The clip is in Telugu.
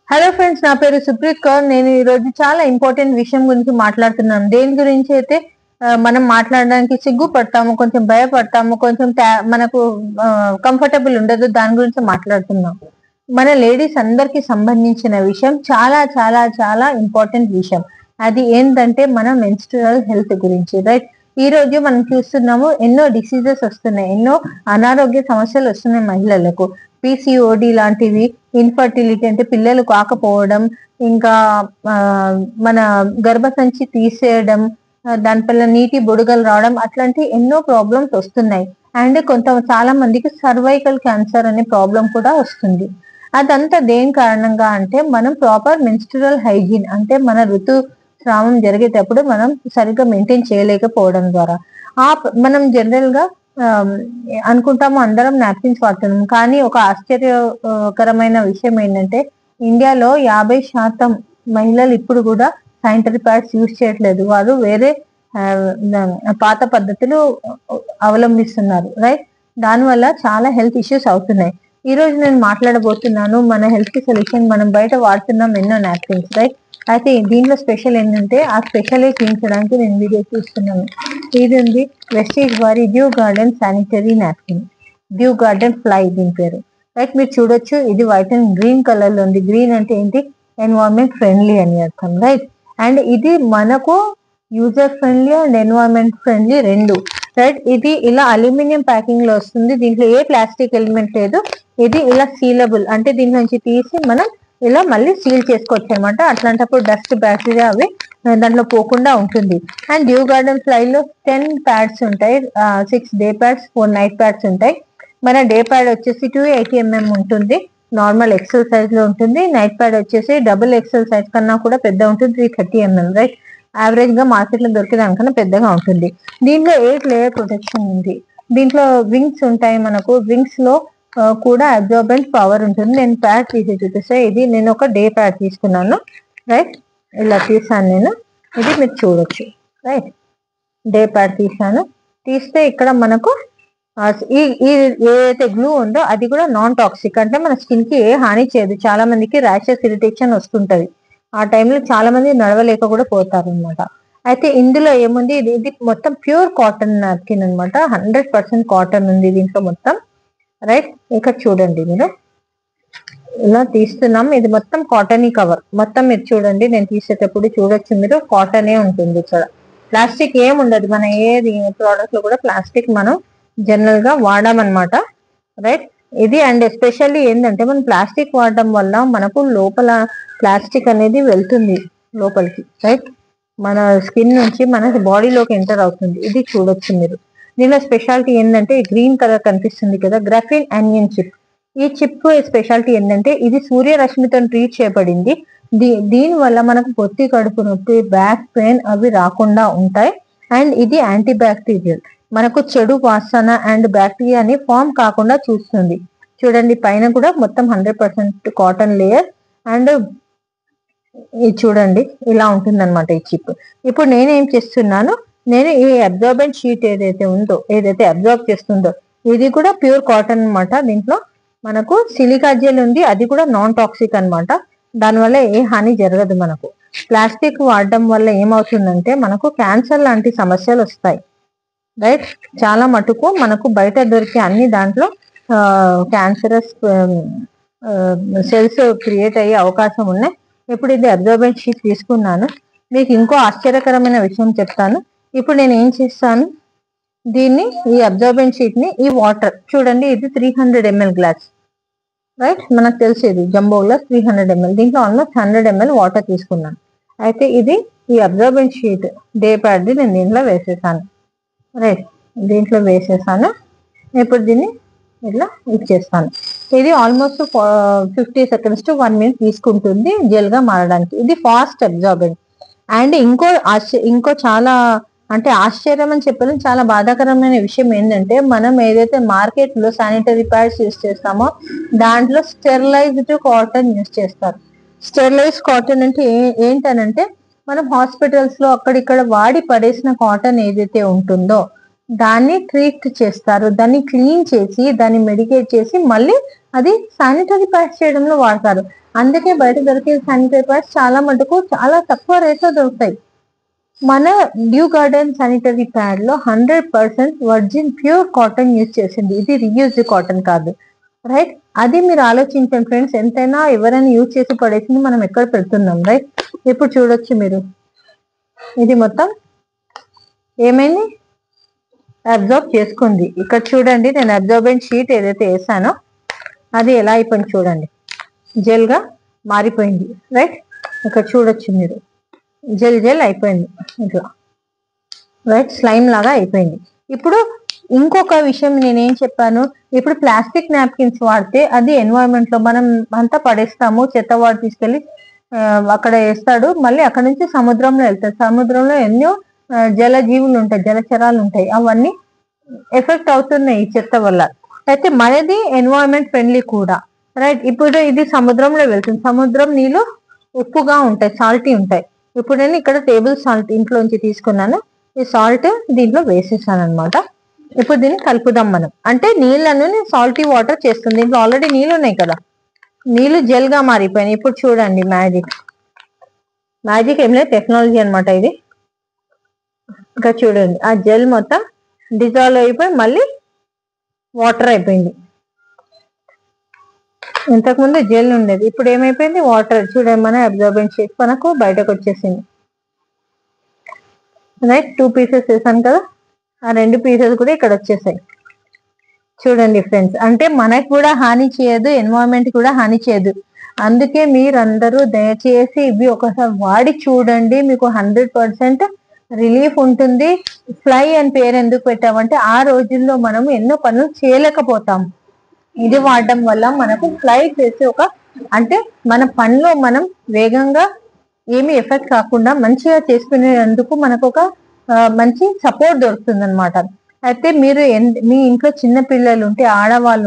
హలో ఫ్రెండ్స్, నా పేరు సుప్రీత్ కౌర్. నేను ఈ రోజు చాలా ఇంపార్టెంట్ విషయం గురించి మాట్లాడుతున్నాను. దేని గురించి అయితే మనం మాట్లాడడానికి సిగ్గుపడతాము, కొంచెం భయపడతాము, కొంచెం మనకు కంఫర్టబుల్ ఉండదు. దాని గురించి మాట్లాడుతున్నాం. మన లేడీస్ అందరికి సంబంధించిన విషయం, చాలా చాలా చాలా ఇంపార్టెంట్ విషయం. అది ఏంటంటే మన మెన్స్ట్రువల్ హెల్త్ గురించి, రైట్? ఈ రోజు మనం చూస్తున్నాము, ఎన్నో డిసీజెస్ వస్తున్నాయి, ఎన్నో అనారోగ్య సమస్యలు వస్తున్నాయి మహిళలకు. పిసిఓడి లాంటివి, ఇన్ఫర్టిలిటీ అంటే పిల్లలు కాకపోవడం, ఇంకా మన గర్భసంచి తీసేయడం, దానిపైన నీటి బుడగలు రావడం, అట్లాంటి ఎన్నో ప్రాబ్లమ్స్ వస్తున్నాయి. అండ్ చాలా మందికి సర్వైకల్ క్యాన్సర్ అనే ప్రాబ్లం కూడా వస్తుంది. అదంతా దేని కారణంగా అంటే మనం ప్రాపర్ మెన్స్ట్రువల్ హైజీన్, అంటే మన ఋతుస్రావం జరిగేటప్పుడు మనం సరిగ్గా మెయింటైన్ చేయలేకపోవడం ద్వారా మనం జనరల్ గా అనుకుంటాము అందరం నాప్కిన్స్ వాడుతున్నాం. కానీ ఒక ఆశ్చర్యకరమైన విషయం ఏంటంటే ఇండియాలో 50% మహిళలు ఇప్పుడు కూడా శానిటరీ ప్యాడ్స్ యూజ్ చేయట్లేదు. వారు వేరే పాత పద్ధతులు అవలంబిస్తున్నారు, రైట్? దానివల్ల చాలా హెల్త్ ఇష్యూస్ అవుతున్నాయి. ఈ రోజు నేను మాట్లాడబోతున్నాను మన హెల్త్ కి సొల్యూషన్. మనం బయట వాడుతున్నాం ఎన్నో నాప్కిన్స్, రైట్? అయితే దీంట్లో స్పెషల్ ఏంటంటే ఆ స్పెషల్ చూపించడానికి నేను వీడియో చూస్తున్నాను. ఇది ఉంది వెస్టేజ్ వారి due garden sanitary napkin, due garden fly దీని పేరు, రైట్? మీరు చూడొచ్చు, ఇది వైట్ అండ్ గ్రీన్ కలర్ లో ఉంది. గ్రీన్ అంటే ఏంటి? ఎన్వైరన్మెంట్ ఫ్రెండ్లీ అని అర్థం, రైట్? అండ్ ఇది మనకు user friendly and environment friendly రెండు, రైట్? ఇది ఇలా అల్యూమినియం ప్యాకింగ్ లో వస్తుంది. దీంట్లో ఏ ప్లాస్టిక్ ఎలిమెంట్ లేదు. ఇది ఇలా సీలబుల్, అంటే దీంట్లో నుంచి తీసి మనం ఇలా మళ్ళీ సీల్ చేసుకోవచ్చు అనమాట. అట్లాంటప్పుడు డస్ట్, బ్యాక్టీరియా అవి దాంట్లో పోకుండా ఉంటుంది. అండ్ డ్యూ గార్డెన్ ఫ్లై లో 10 ప్యాడ్స్ ఉంటాయి, 6 డే ప్యాడ్స్, 4 నైట్ ప్యాడ్స్ ఉంటాయి. మన డే ప్యాడ్ వచ్చేసి 280 mm ఉంటుంది, నార్మల్ ఎక్సెల్ సైజ్ లో ఉంటుంది. నైట్ ప్యాడ్ వచ్చేసి డబుల్ ఎక్సెల్ సైజ్ కన్నా కూడా పెద్ద ఉంటుంది, 330 mm, రైట్? యావరేజ్ గా మార్కెట్ లో దొరికే దానికన్నా పెద్దగా ఉంటుంది. దీంట్లో 8 లేయర్ ప్రొటెక్షన్ ఉంది. దీంట్లో వింగ్స్ ఉంటాయి. మనకు వింగ్స్ లో కూడా అబ్జార్బెంట్ పవర్ ఉంటుంది. నేను ప్యాడ్ తీసి చూపిస్తే, ఇది నేను ఒక డే ప్యాడ్ తీసుకున్నాను, రైట్? ఇలా తీసాను నేను, ఇది మీరు చూడొచ్చు, రైట్? డే ప్యాడ్ తీసాను. తీస్తే ఇక్కడ మనకు ఈ ఏదైతే గ్లూ ఉందో అది కూడా నాన్ టాక్సిక్, అంటే మన స్కిన్ కి ఏ హాని చేయదు. చాలా మందికి ర్యాషెస్, ఇరిటేషన్ వస్తుంటది. ఆ టైంలో చాలా మంది నడవలేక కూడా పోతారు అనమాట. అయితే ఇందులో ఏముంది, ఇది మొత్తం ప్యూర్ కాటన్ నాప్కిన్ అనమాట. 100% కాటన్ ఉంది దీంట్లో మొత్తం, రైట్? ఇక్కడ చూడండి, మీరు ఇలా తీస్తున్నాం, ఇది మొత్తం కాటన్ కవర్ మొత్తం. మీరు చూడండి, నేను తీసేటప్పుడు చూడొచ్చు మీరు, కాటనే ఉంటుంది ఇక్కడ, ప్లాస్టిక్ ఏం ఉండదు. మన ఏది ప్రోడక్ట్ లో కూడా ప్లాస్టిక్ మనం జనరల్ గా వాడమన్నమాట, రైట్? ఇది అండ్ ఎస్పెషల్లీ ఏంటంటే మనం ప్లాస్టిక్ వాడడం వల్ల మనకు లోపల ప్లాస్టిక్ అనేది వెళ్తుంది లోపలికి, రైట్? మన స్కిన్ నుంచి మన బాడీలోకి ఎంటర్ అవుతుంది. ఇది చూడొచ్చు మీరు. దీనిలో స్పెషాలిటీ ఏంటంటే గ్రీన్ కలర్ కనిపిస్తుంది కదా, గ్రాఫిన్ ఆనియన్ చిప్. ఈ చిప్ స్పెషాలిటీ ఏంటంటే ఇది సూర్యరశ్మితో ట్రీట్ చేయబడింది. దీని వల్ల మనకు పొత్తి కడుపు నొప్పి, బ్యాక్ పెయిన్ అవి రాకుండా ఉంటాయి. అండ్ ఇది యాంటీ బ్యాక్టీరియల్, మనకు చెడు వాసన అండ్ బ్యాక్టీరియాని ఫామ్ కాకుండా చూస్తుంది. చూడండి, పైన కూడా మొత్తం 100% కాటన్ లేయర్. అండ్ ఇది చూడండి, ఇలా ఉంటుంది అనమాట ఈ చిప్. ఇప్పుడు నేనేం చేస్తున్నాను, నేను ఈ అబ్జార్బెంట్ షీట్ ఏదైతే ఉందో, ఏదైతే అబ్జార్బ్ చేస్తుందో, ఇది కూడా ప్యూర్ కాటన్ అనమాట. దీంట్లో మనకు సిలికా జెల్ ఉంది, అది కూడా నాన్ టాక్సిక్ అనమాట. దానివల్ల ఏ హాని జరగదు మనకు. ప్లాస్టిక్ వాడడం వల్ల ఏమవుతుందంటే మనకు క్యాన్సర్ లాంటి సమస్యలు వస్తాయి, రైట్? చాలా మటుకు మనకు బయట దొరికే అన్ని దాంట్లో క్యాన్సరస్ సెల్స్ క్రియేట్ అయ్యే అవకాశం ఉన్నాయి. ఇప్పుడు ఇది అబ్జార్బెంట్ షీట్ తీసుకున్నాను. మీకు ఇంకో ఆశ్చర్యకరమైన విషయం చెప్తాను. ఇప్పుడు నేను ఏం చేస్తాను, దీన్ని, ఈ అబ్జార్బెంట్ షీట్ ని, ఈ వాటర్ చూడండి, ఇది 300 ml గ్లాస్, రైట్? మనకు తెలిసేది జంబో గ్లాస్ 300 ml. దీంట్లో ఆల్మోస్ట్ 100 ml వాటర్ తీసుకున్నాను. అయితే ఇది ఈ అబ్జార్బెంట్ షీట్ డే ప్యాడ్ నేను దీంట్లో వేసేసాను, రైట్? దీంట్లో వేసేసాను. ఇప్పుడు దీన్ని ఇట్లా ఇచ్చేస్తాను. ఇది ఆల్మోస్ట్ 50 seconds to 1 minute తీసుకుంటుంది జెల్ గా మారడానికి. ఇది ఫాస్ట్ అబ్జార్బెంట్. అండ్ ఇంకో చాలా అంటే ఆశ్చర్యం అని చెప్పడం, చాలా బాధాకరమైన విషయం ఏంటంటే మనం ఏదైతే మార్కెట్ లో శానిటరీ ప్యాడ్స్ యూజ్ చేస్తామో దాంట్లో స్టెరిలైజ్డ్ కాటన్ యూజ్ చేస్తారు. స్టెరిలైజ్డ్ కాటన్ అంటే ఏంటనంటే మనం హాస్పిటల్స్ లో అక్కడిక్కడ వాడి పడేసిన కాటన్ ఏదైతే ఉంటుందో దాన్ని ట్రీట్ చేస్తారు, దాన్ని క్లీన్ చేసి, దాన్ని మెడికేట్ చేసి మళ్ళీ అది శానిటరీ ప్యాడ్స్ చేయడంలో వాడతారు. అందుకే బయట దొరికే శానిటరీ ప్యాడ్స్ చాలా మటుకు చాలా తక్కువ రేట్లో దొరుకుతాయి. మన డ్యూ గార్డెన్ శానిటరీ ప్యాడ్ లో 100% వర్జిన్ ప్యూర్ కాటన్ యూజ్ చేసింది. ఇది రీయూజ్డ్ కాటన్ కాదు, రైట్? అది మీరు ఆలోచించండి ఫ్రెండ్స్. ఎంతైనా ఎవరైనా యూజ్ చేసి పడేసింది మనం ఎక్కడ పెడుతున్నాం, రైట్? ఇప్పుడు చూడొచ్చు మీరు, ఇది మొత్తం ఏమైంది, అబ్జర్వ్ చేసుకుంది. ఇక్కడ చూడండి, నేను అబ్జర్బెంట్ షీట్ ఏదైతే వేసానో అది ఎలా అయిపోయింది చూడండి, జెల్ గా మారిపోయింది, రైట్? ఇక్కడ చూడొచ్చు మీరు, జెల్ అయిపోయింది ఇట్లా, రైట్? స్లైమ్ లాగా అయిపోయింది. ఇప్పుడు ఇంకొక విషయం నేనేం చెప్పాను, ఇప్పుడు ప్లాస్టిక్ నాప్కిన్స్ వాడితే అది ఎన్వైరన్మెంట్ లో మనం అంతా పడేస్తాము, చెత్త వాడు తీసుకెళ్లి అక్కడ వేస్తాడు, మళ్ళీ అక్కడ నుంచి సముద్రంలో వెళ్తాడు. సముద్రంలో ఎన్నో జల జీవులు ఉంటాయి, జలచరాలు ఉంటాయి, అవన్నీ ఎఫెక్ట్ అవుతున్నాయి ఈ చెత్త వల్ల. అయితే మనది ఎన్వైరన్మెంట్ ఫ్రెండ్లీ కూడా, రైట్? ఇప్పుడు ఇది సముద్రంలో వెళ్తుంది, సముద్రం నీళ్ళు ఉప్పుగా ఉంటాయి, సాల్టీ ఉంటాయి. ఇప్పుడు నేను ఇక్కడ టేబుల్ సాల్ట్ ఇంట్లోంచి తీసుకున్నాను, ఈ సాల్ట్ దీంట్లో వేసేసాను అనమాట. ఇప్పుడు దీన్ని కలుపుదాం మనం. అంటే నీళ్ళను సాల్టీ వాటర్ చేస్తుంది, దీంట్లో ఆల్రెడీ నీళ్ళు ఉన్నాయి కదా, నీళ్ళు జెల్ గా మారిపోయినాయి. ఇప్పుడు చూడండి మ్యాజిక్ ఏం లేదు, టెక్నాలజీ అనమాట ఇది. ఇంకా చూడండి, ఆ జెల్ మొత్తం డిజాల్వ్ అయిపోయి మళ్ళీ వాటర్ అయిపోయింది. ఇంతకుముందు జెల్ ఉండేది, ఇప్పుడు ఏమైపోయింది, వాటర్. చూడండి, మన అబ్జర్బెంట్ షీట్ మనకు బయటకు వచ్చేసింది, రైట్? 2 పీసెస్ వేసాను కదా, ఆ 2 పీసెస్ కూడా ఇక్కడ వచ్చేసాయి. చూడండి ఫ్రెండ్స్, అంటే మనకు కూడా హాని చేయదు, ఎన్వైరన్మెంట్ కూడా హాని చేయదు. అందుకే మీరందరూ దయచేసి ఇవి ఒకసారి వాడి చూడండి, మీకు 100% రిలీఫ్ ఉంటుంది. ఫ్లై అని పేరు ఎందుకు పెట్టామంటే ఆ రోజుల్లో మనం ఎన్నో పనులు చేయలేకపోతాం. ఇది వాడడం వల్ల మనకు ఫ్లై చేసే అంటే మన పనిలో మనం వేగంగా ఏమి ఎఫెక్ట్ కాకుండా మంచిగా చేసుకునేందుకు మనకు ఒక మంచి సపోర్ట్ దొరుకుతుంది అనమాట. అయితే మీరు మీ ఇంట్లో చిన్న పిల్లలు ఉంటే, ఆడవాళ్ళు